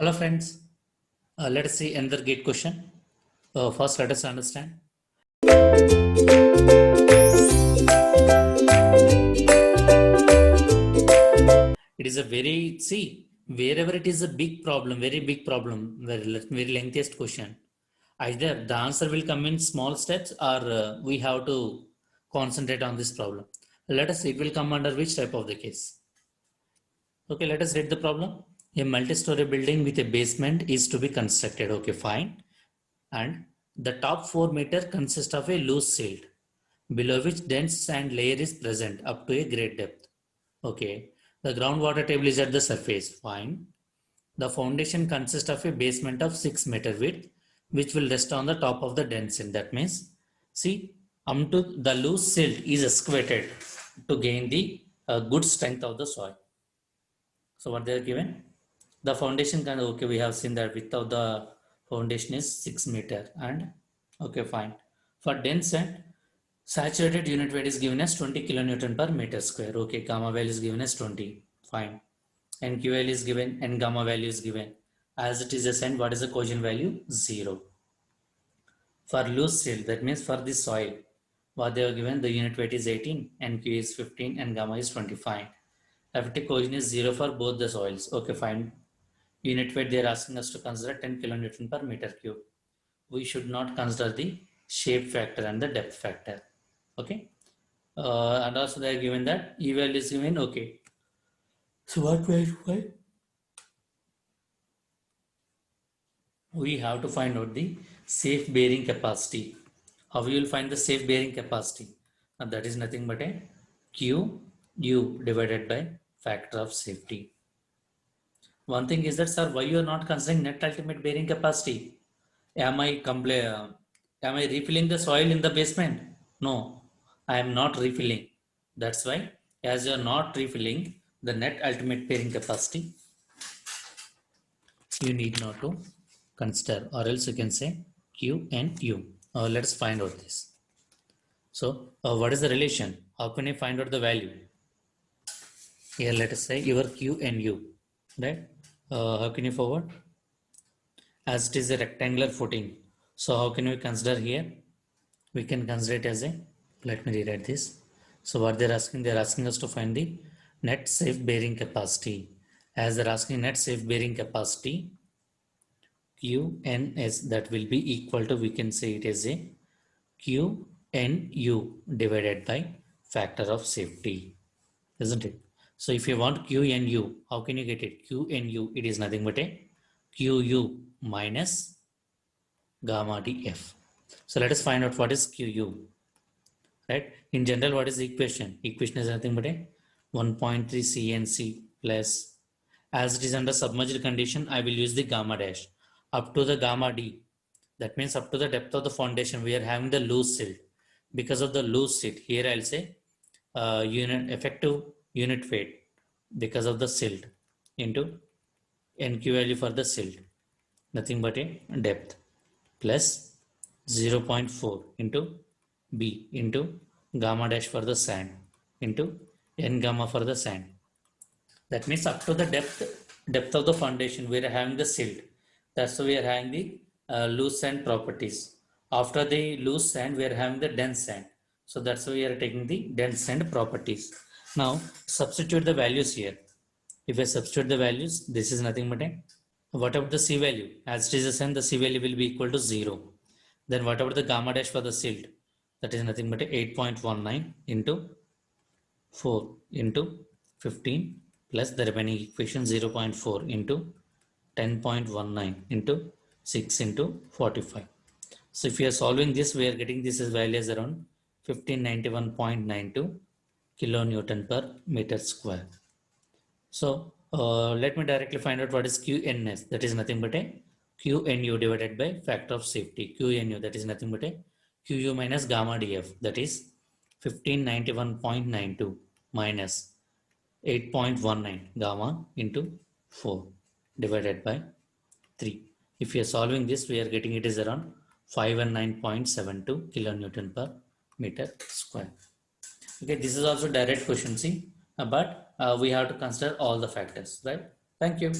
Hello friends, let us see another gate question. First let us understand. It is a wherever it is a big problem, very big problem, very lengthiest question. Either the answer will come in small steps or we have to concentrate on this problem. Let us see, it will come under which type of the case. Okay, let us read the problem. A multi-story building with a basement is to be constructed. Okay, fine. And the top 4 meter consists of a loose silt below which dense sand layer is present up to a great depth. Okay. The groundwater table is at the surface. Fine. The foundation consists of a basement of 6 meter width which will rest on the top of the dense sand. That means, see, to the loose silt is excavated to gain the good strength of the soil. So what they are given? The foundation kind of, okay, we have seen that width of the foundation is 6 meter and okay, fine. For dense sand, saturated unit weight is given as 20 kilonewton per meter square. Okay, gamma value is given as 20. Fine. And QL is given and gamma value is given. As it is a sand, what is the cohesion value? 0. For loose silt, that means for the soil, what they are given, the unit weight is 18 and Q is 15 and gamma is 25. FT cohesion is 0 for both the soils. Okay, fine. Unit weight they are asking us to consider 10 kilonewton per meter cube. We should not consider the shape factor and the depth factor. Okay. And also they are given that E value is given. Okay. So what we have to find? We have to find out the safe bearing capacity. How we will find the safe bearing capacity? And that is nothing but a Q U divided by factor of safety. One thing is that, sir, why you are not considering net ultimate bearing capacity? Am I refilling the soil in the basement? No, I am not refilling. That's why, as you are not refilling the net ultimate bearing capacity, you need not to consider, or else you can say Q and U. Let us find out this. So, what is the relation? How can you find out the value? Here, let us say your Q and U, right? How can you forward? As it is a rectangular footing. So, how can we consider here? We can consider it as a, let me rewrite this. So, what they're asking us to find the net safe bearing capacity. As they're asking net safe bearing capacity, QNS, that will be equal to, we can say it as a QNU divided by factor of safety, isn't it? So if you want QNU, how can you get it? QNU, it is nothing but a QU minus gamma DF. So let us find out what is QU, right? In general, what is the equation? Equation is nothing but a 1.3 CNC plus, as it is under submerged condition, I will use the gamma dash up to the gamma D. That means up to the depth of the foundation, we are having the loose silt. Because of the loose silt, here I'll say effective unit weight because of the silt into NQ value for the silt, nothing but a depth, plus 0.4 into B into gamma dash for the sand into N gamma for the sand. That means up to the depth of the foundation, we are having the silt. That's why we are having the loose sand properties. After the loose sand, we are having the dense sand. So that's why we are taking the dense sand properties. Now substitute the values here. If I substitute the values, this is nothing but a, what about the C value? As it is a sand, the C value will be equal to 0. Then what about the gamma dash for the silt? That is nothing but a 8.19 into 4 into 15 plus the remaining equation 0.4 into 10.19 into 6 into 45. So if you are solving this, we are getting this as value as around 1591.92 kilonewton per meter square. So let me directly find out what is QNS. That is nothing but a QNU divided by factor of safety. QNU, that is nothing but a QU minus gamma DF. That is 1591.92 minus 8.19 gamma into 4 divided by 3. If we are solving this, we are getting it is around 519.72 kilonewton per meter square. Okay, this is also direct question, see, but we have to consider all the factors, right? Thank you.